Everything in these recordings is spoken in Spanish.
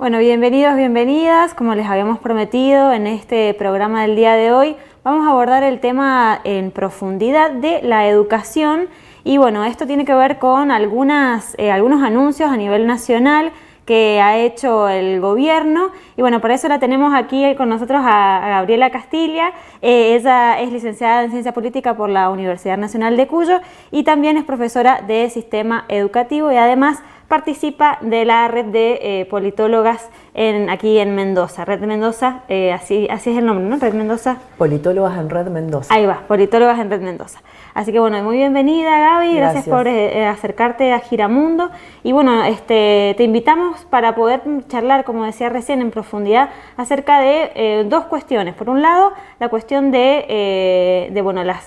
Bueno, bienvenidos, bienvenidas. Como les habíamos prometido en este programa del día de hoy, vamos a abordar el tema en profundidad de la educación. Y bueno, esto tiene que ver con algunos anuncios a nivel nacional que ha hecho el gobierno. Y bueno, por eso la tenemos aquí con nosotros a Gabriela Castilla. Ella es licenciada en Ciencia Política por la Universidad Nacional de Cuyo y también es profesora de Sistema Educativo y además participa de la red de politólogas aquí en Mendoza. Red Mendoza, así es el nombre, ¿no? Red Mendoza. Politólogas en Red Mendoza. Ahí va, politólogas en Red Mendoza. Así que bueno, muy bienvenida Gaby, gracias por acercarte a Giramundo. Y bueno, te invitamos para poder charlar, como decía recién, en profundidad acerca de dos cuestiones. Por un lado, la cuestión de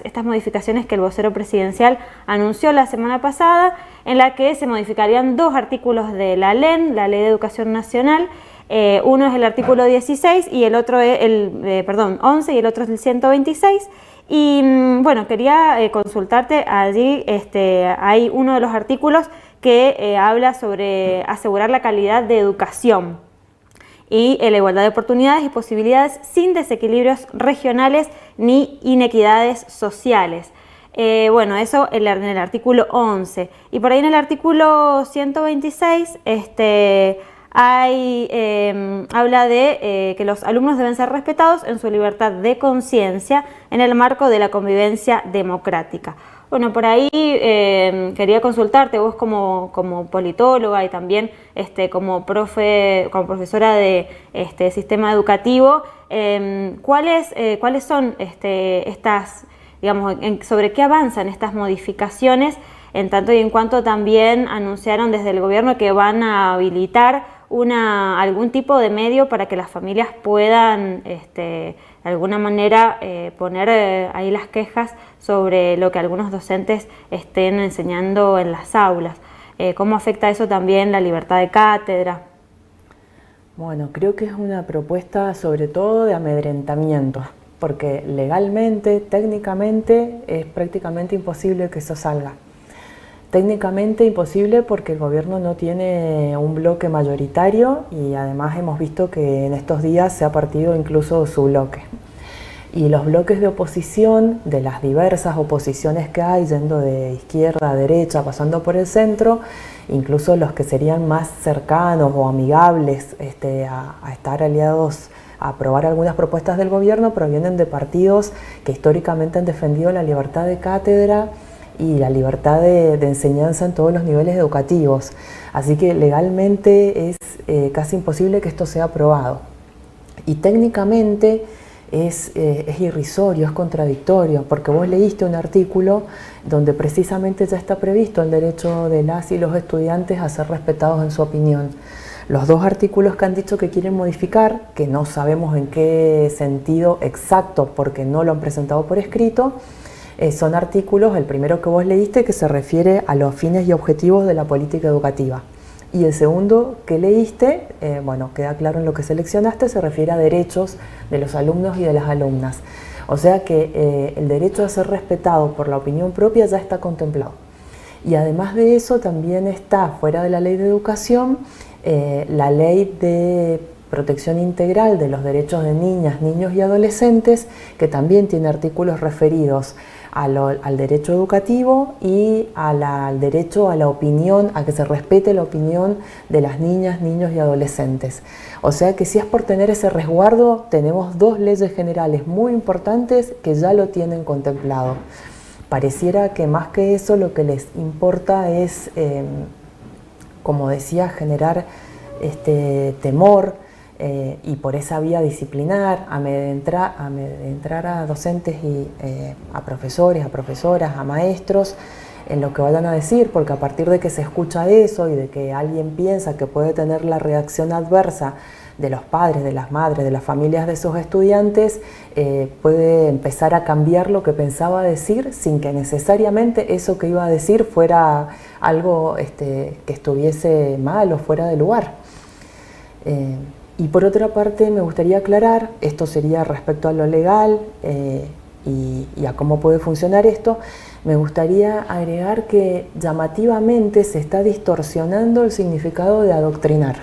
estas modificaciones que el vocero presidencial anunció la semana pasada, en la que se modificarían dos artículos de la LEN, la Ley de Educación Nacional. Uno es el artículo 16 y el otro es 11 y el otro es el 126. Y bueno, quería consultarte allí, hay uno de los artículos que habla sobre asegurar la calidad de educación y la igualdad de oportunidades y posibilidades sin desequilibrios regionales ni inequidades sociales. Bueno, eso en el artículo 11. Y por ahí en el artículo 126 habla de que los alumnos deben ser respetados en su libertad de conciencia en el marco de la convivencia democrática. Bueno, por ahí quería consultarte, vos como politóloga y también como profesora de sistema educativo, ¿cuáles son estas, digamos, sobre qué avanzan estas modificaciones, en tanto y en cuanto también anunciaron desde el gobierno que van a habilitar algún tipo de medio para que las familias puedan de alguna manera poner ahí las quejas sobre lo que algunos docentes estén enseñando en las aulas? ¿Cómo afecta eso también la libertad de cátedra? Bueno, creo que es una propuesta sobre todo de amedrentamiento, porque legalmente, técnicamente, es prácticamente imposible que eso salga. Técnicamente imposible porque el gobierno no tiene un bloque mayoritario y además hemos visto que en estos días se ha partido incluso su bloque. Y los bloques de oposición, de las diversas oposiciones que hay, yendo de izquierda a derecha, pasando por el centro, incluso los que serían más cercanos o amigables a estar aliados a aprobar algunas propuestas del gobierno, provienen de partidos que históricamente han defendido la libertad de cátedra y la libertad de enseñanza en todos los niveles educativos. Así que legalmente es casi imposible que esto sea aprobado. Y técnicamente es irrisorio, es contradictorio, porque vos leíste un artículo donde precisamente ya está previsto el derecho de las y los estudiantes a ser respetados en su opinión. Los dos artículos que han dicho que quieren modificar, que no sabemos en qué sentido exacto porque no lo han presentado por escrito, son artículos, el primero que vos leíste, que se refiere a los fines y objetivos de la política educativa. Y el segundo que leíste, queda claro en lo que seleccionaste, se refiere a derechos de los alumnos y de las alumnas. O sea que el derecho a ser respetado por la opinión propia ya está contemplado. Y además de eso también está fuera de la ley de educación la ley de protección integral de los derechos de niñas, niños y adolescentes, que también tiene artículos referidos al derecho educativo y al derecho a la opinión, a que se respete la opinión de las niñas, niños y adolescentes. O sea que si es por tener ese resguardo, tenemos dos leyes generales muy importantes que ya lo tienen contemplado. Pareciera que más que eso lo que les importa es, como decía, generar temor, y por esa vía disciplinar, amedrentar a docentes y a profesores, a profesoras, a maestros en lo que vayan a decir, porque a partir de que se escucha eso y de que alguien piensa que puede tener la reacción adversa de los padres, de las madres, de las familias de esos estudiantes, puede empezar a cambiar lo que pensaba decir sin que necesariamente eso que iba a decir fuera algo que estuviese mal o fuera de lugar. Y por otra parte me gustaría aclarar, esto sería respecto a lo legal y a cómo puede funcionar esto, me gustaría agregar que llamativamente se está distorsionando el significado de adoctrinar.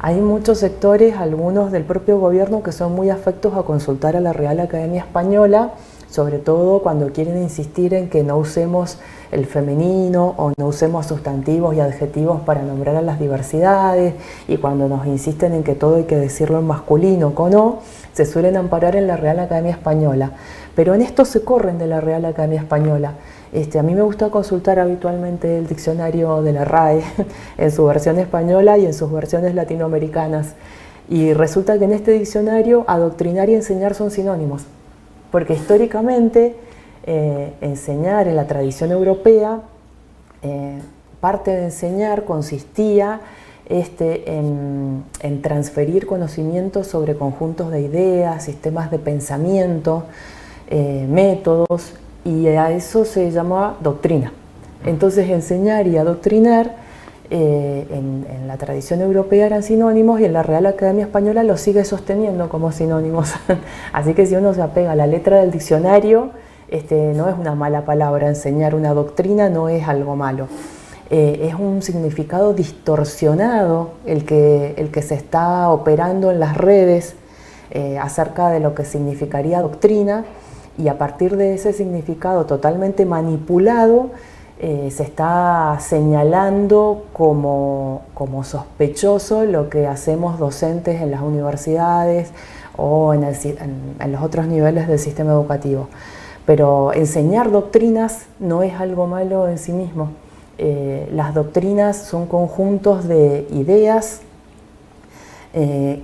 Hay muchos sectores, algunos del propio gobierno, que son muy afectos a consultar a la Real Academia Española, sobre todo cuando quieren insistir en que no usemos el femenino o no usemos sustantivos y adjetivos para nombrar a las diversidades, y cuando nos insisten en que todo hay que decirlo en masculino con o, se suelen amparar en la Real Academia Española. Pero en esto se corren de la Real Academia Española. A mí me gusta consultar habitualmente el diccionario de la RAE en su versión española y en sus versiones latinoamericanas. Y resulta que en este diccionario adoctrinar y enseñar son sinónimos, porque históricamente enseñar en la tradición europea, parte de enseñar consistía en transferir conocimientos sobre conjuntos de ideas, sistemas de pensamiento, métodos, y a eso se llamaba doctrina. Entonces enseñar y adoctrinar en la tradición europea eran sinónimos, y en la Real Academia Española lo sigue sosteniendo como sinónimos. Así que si uno se apega a la letra del diccionario, no es una mala palabra. Enseñar una doctrina no es algo malo. Es un significado distorsionado el que se está operando en las redes acerca de lo que significaría doctrina, y a partir de ese significado totalmente manipulado se está señalando como sospechoso lo que hacemos docentes en las universidades o en los otros niveles del sistema educativo. Pero enseñar doctrinas no es algo malo en sí mismo. Las doctrinas son conjuntos de ideas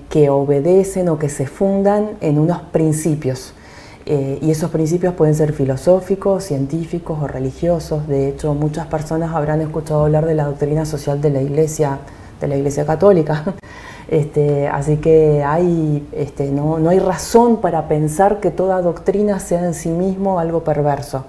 que obedecen o que se fundan en unos principios. Y esos principios pueden ser filosóficos, científicos o religiosos. De hecho, muchas personas habrán escuchado hablar de la doctrina social de la Iglesia Católica. Así que no hay razón para pensar que toda doctrina sea en sí mismo algo perverso.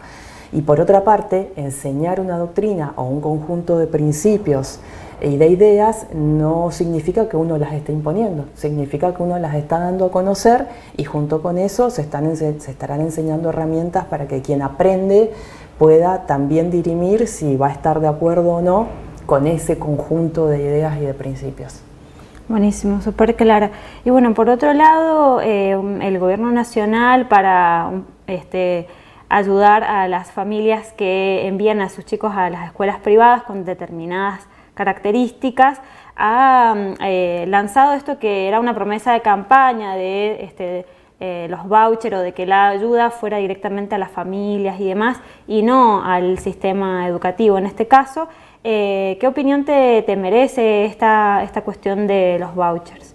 Y por otra parte, enseñar una doctrina o un conjunto de principios y de ideas no significa que uno las esté imponiendo, significa que uno las está dando a conocer, y junto con eso se estarán enseñando herramientas para que quien aprende pueda también dirimir si va a estar de acuerdo o no con ese conjunto de ideas y de principios. Buenísimo, súper clara. Y bueno, por otro lado, el gobierno nacional, para ayudar a las familias que envían a sus chicos a las escuelas privadas con determinadas características, ha lanzado esto que era una promesa de campaña de los vouchers, o de que la ayuda fuera directamente a las familias y demás, y no al sistema educativo en este caso. ¿Qué opinión te merece esta cuestión de los vouchers?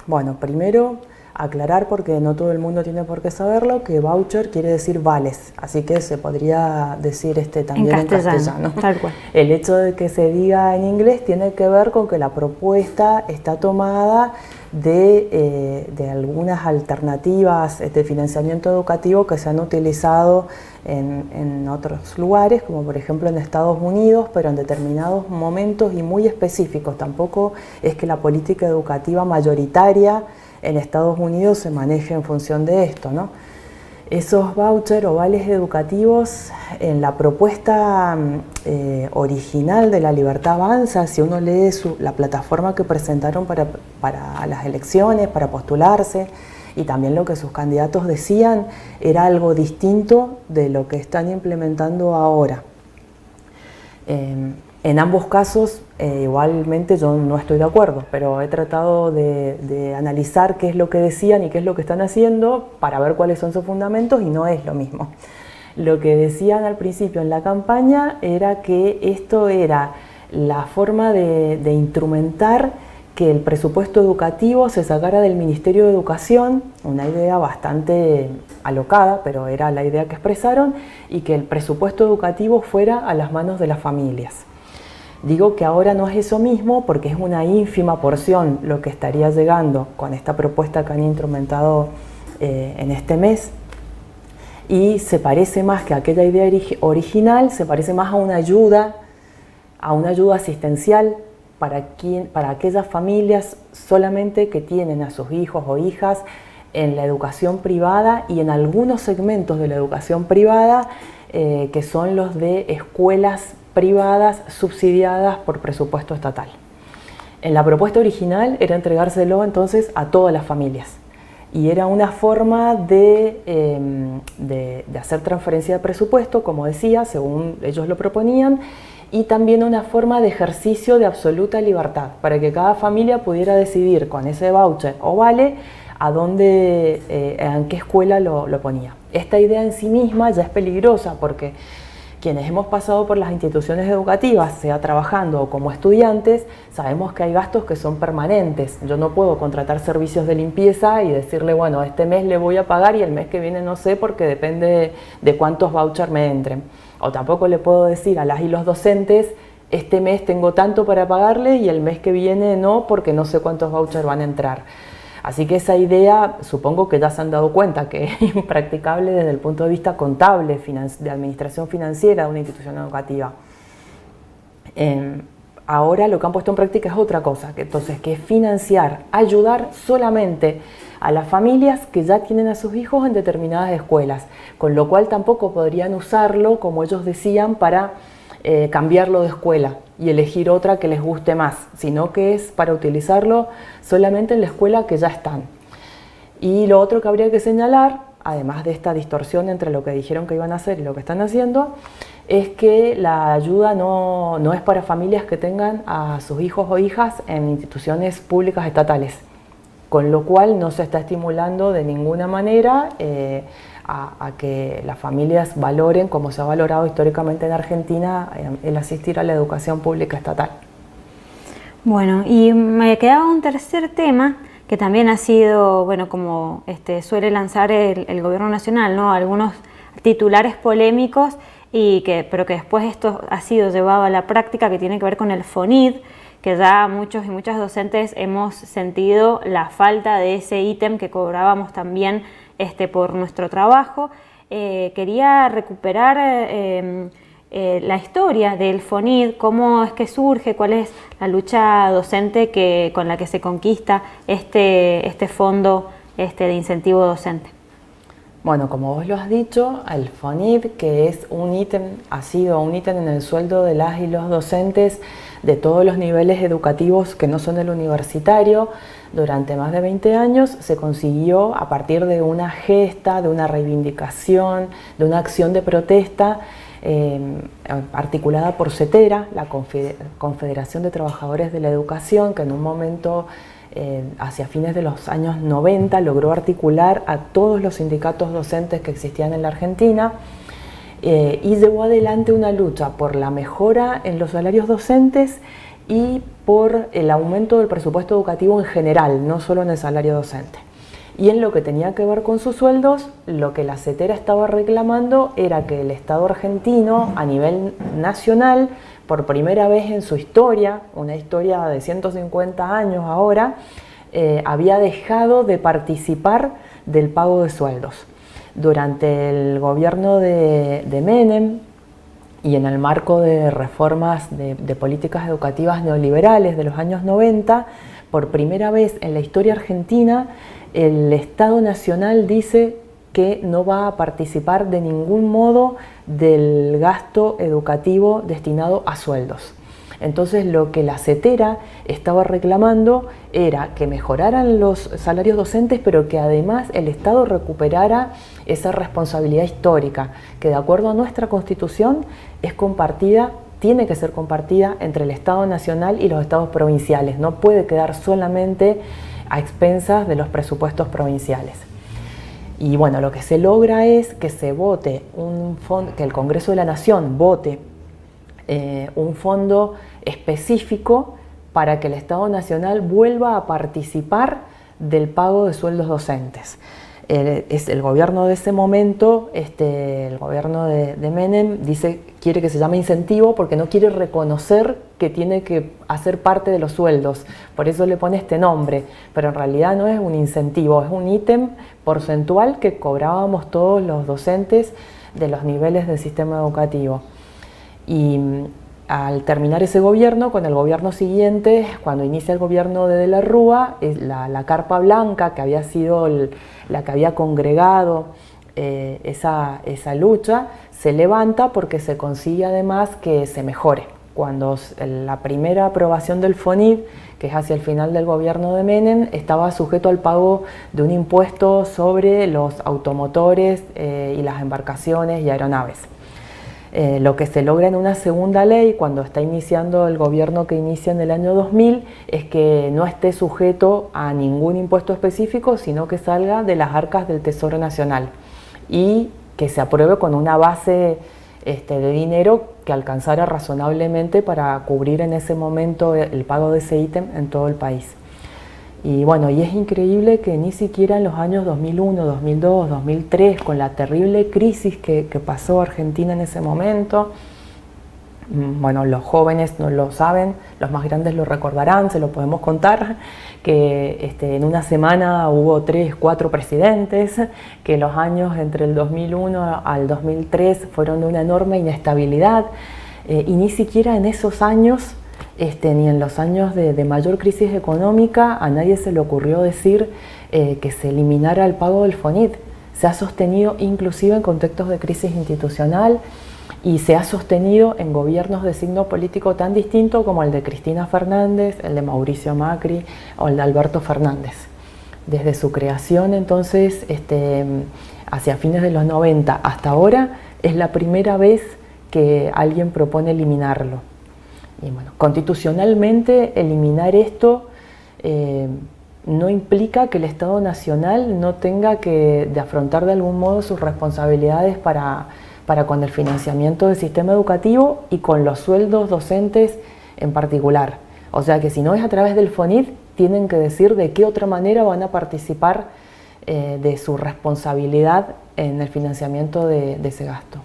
Bueno, primero aclarar, porque no todo el mundo tiene por qué saberlo, que voucher quiere decir vales, así que se podría decir también en castellano. Tal cual. El hecho de que se diga en inglés tiene que ver con que la propuesta está tomada de algunas alternativas de financiamiento educativo que se han utilizado en otros lugares, como por ejemplo en Estados Unidos, pero en determinados momentos y muy específicos. Tampoco es que la política educativa mayoritaria en Estados Unidos se maneje en función de esto, ¿no? Esos vouchers o vales educativos, en la propuesta original de La Libertad Avanza, si uno lee la plataforma que presentaron para las elecciones, para postularse, y también lo que sus candidatos decían, era algo distinto de lo que están implementando ahora. En ambos casos, igualmente yo no estoy de acuerdo, pero he tratado de analizar qué es lo que decían y qué es lo que están haciendo para ver cuáles son sus fundamentos, y no es lo mismo. Lo que decían al principio en la campaña era que esto era la forma de instrumentar que el presupuesto educativo se sacara del Ministerio de Educación, una idea bastante alocada, pero era la idea que expresaron, y que el presupuesto educativo fuera a las manos de las familias. Digo que ahora no es eso mismo, porque es una ínfima porción lo que estaría llegando con esta propuesta que han instrumentado en este mes, y se parece más que aquella idea original, se parece más a una ayuda asistencial para aquellas familias solamente que tienen a sus hijos o hijas en la educación privada, y en algunos segmentos de la educación privada que son los de escuelas privadas subsidiadas por presupuesto estatal. En la propuesta original era entregárselo entonces a todas las familias. Y era una forma de hacer transferencia de presupuesto, como decía, según ellos lo proponían, y también una forma de ejercicio de absoluta libertad, para que cada familia pudiera decidir con ese voucher o vale a dónde, en qué escuela lo ponía. Esta idea en sí misma ya es peligrosa porque quienes hemos pasado por las instituciones educativas, sea trabajando o como estudiantes, sabemos que hay gastos que son permanentes. Yo no puedo contratar servicios de limpieza y decirle, bueno, este mes le voy a pagar y el mes que viene no sé porque depende de cuántos vouchers me entren. O tampoco le puedo decir a las y los docentes, este mes tengo tanto para pagarle y el mes que viene no porque no sé cuántos vouchers van a entrar. Así que esa idea, supongo que ya se han dado cuenta que es impracticable desde el punto de vista contable, de administración financiera de una institución educativa. Ahora lo que han puesto en práctica es otra cosa, que es financiar, ayudar solamente a las familias que ya tienen a sus hijos en determinadas escuelas, con lo cual tampoco podrían usarlo, como ellos decían, para cambiarlo de escuela y elegir otra que les guste más, sino que es para utilizarlo solamente en la escuela que ya están. Y lo otro que habría que señalar, además de esta distorsión entre lo que dijeron que iban a hacer y lo que están haciendo, es que la ayuda no es para familias que tengan a sus hijos o hijas en instituciones públicas estatales, con lo cual no se está estimulando de ninguna manera a que las familias valoren, como se ha valorado históricamente en Argentina, el asistir a la educación pública estatal. Bueno, y me quedaba un tercer tema que también ha sido, bueno, como suele lanzar el gobierno nacional, ¿no? Algunos titulares polémicos, pero que después esto ha sido llevado a la práctica, que tiene que ver con el FONID, que ya muchos y muchas docentes hemos sentido la falta de ese ítem que cobrábamos también por nuestro trabajo. Quería recuperar la historia del FONID, cómo es que surge, cuál es la lucha docente con la que se conquista este fondo de incentivo docente. Bueno, como vos lo has dicho, el FONID, que es ha sido un ítem en el sueldo de las y los docentes de todos los niveles educativos que no son el universitario, durante más de 20 años se consiguió a partir de una gesta, de una reivindicación, de una acción de protesta articulada por CETERA, la Confederación de Trabajadores de la Educación, que en un momento hacia fines de los años 90 logró articular a todos los sindicatos docentes que existían en la Argentina y llevó adelante una lucha por la mejora en los salarios docentes y por el aumento del presupuesto educativo en general, no solo en el salario docente. Y en lo que tenía que ver con sus sueldos, lo que la CETERA estaba reclamando era que el Estado argentino, a nivel nacional, por primera vez en su historia, una historia de 150 años ahora, había dejado de participar del pago de sueldos. Durante el gobierno de Menem y en el marco de reformas de políticas educativas neoliberales de los años 90, por primera vez en la historia argentina, el Estado Nacional dice que no va a participar de ningún modo del gasto educativo destinado a sueldos. Entonces lo que la CETERA estaba reclamando era que mejoraran los salarios docentes, pero que además el Estado recuperara esa responsabilidad histórica, que de acuerdo a nuestra Constitución es compartida, tiene que ser compartida entre el Estado Nacional y los estados provinciales, no puede quedar solamente a expensas de los presupuestos provinciales. Y bueno, lo que se logra es que se vote que el Congreso de la Nación vote un fondo específico para que el Estado Nacional vuelva a participar del pago de sueldos docentes. Es el gobierno de ese momento, el gobierno de Menem, quiere que se llame incentivo porque no quiere reconocer que tiene que hacer parte de los sueldos, por eso le pone este nombre, pero en realidad no es un incentivo, es un ítem porcentual que cobrábamos todos los docentes de los niveles del sistema educativo. Y al terminar ese gobierno, con el gobierno siguiente, cuando inicia el gobierno de la Rúa, la carpa blanca, que había sido la que había congregado esa lucha, se levanta porque se consigue además que se mejore, cuando la primera aprobación del FONID, que es hacia el final del gobierno de Menem, estaba sujeto al pago de un impuesto sobre los automotores y las embarcaciones y aeronaves. Lo que se logra en una segunda ley, cuando está iniciando el gobierno que inicia en el año 2000, es que no esté sujeto a ningún impuesto específico, sino que salga de las arcas del Tesoro Nacional y que se apruebe con una base de dinero que alcanzara razonablemente para cubrir en ese momento el pago de ese ítem en todo el país. Y bueno, y es increíble que ni siquiera en los años 2001, 2002, 2003, con la terrible crisis que pasó Argentina en ese momento, bueno, los jóvenes no lo saben, los más grandes lo recordarán, se lo podemos contar, que en una semana hubo 3, 4 presidentes, que los años entre el 2001 al 2003 fueron de una enorme inestabilidad, y ni siquiera en esos años, ni en los años de mayor crisis económica, a nadie se le ocurrió decir que se eliminara el pago del FONID. Se ha sostenido inclusive en contextos de crisis institucional y se ha sostenido en gobiernos de signo político tan distinto como el de Cristina Fernández, el de Mauricio Macri o el de Alberto Fernández. Desde su creación, entonces, hacia fines de los 90 hasta ahora, es la primera vez que alguien propone eliminarlo. Y bueno, constitucionalmente eliminar esto no implica que el Estado Nacional no tenga que afrontar de algún modo sus responsabilidades para con el financiamiento del sistema educativo y con los sueldos docentes en particular. O sea que si no es a través del FONID, tienen que decir de qué otra manera van a participar de su responsabilidad en el financiamiento de ese gasto.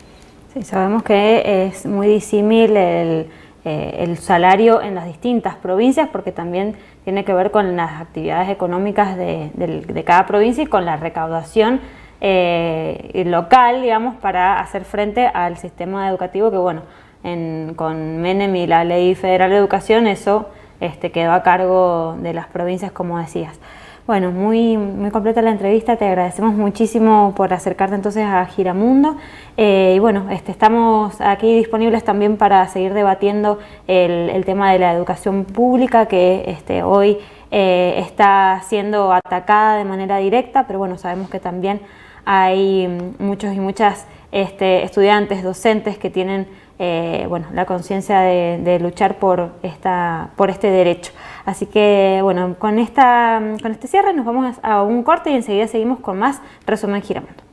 Sí, sabemos que es muy disímil el salario en las distintas provincias, porque también tiene que ver con las actividades económicas de cada provincia y con la recaudación local, digamos, para hacer frente al sistema educativo que, bueno, con Menem y la Ley Federal de Educación, eso quedó a cargo de las provincias, como decías. Bueno, muy completa la entrevista, te agradecemos muchísimo por acercarte entonces a Giramundo, y bueno, estamos aquí disponibles también para seguir debatiendo el tema de la educación pública que hoy está siendo atacada de manera directa, pero bueno, sabemos que también hay muchos y muchas estudiantes, docentes que tienen bueno, la conciencia de luchar por este derecho. Así que bueno, con este cierre nos vamos a un corte y enseguida seguimos con más Resumen Giramundo.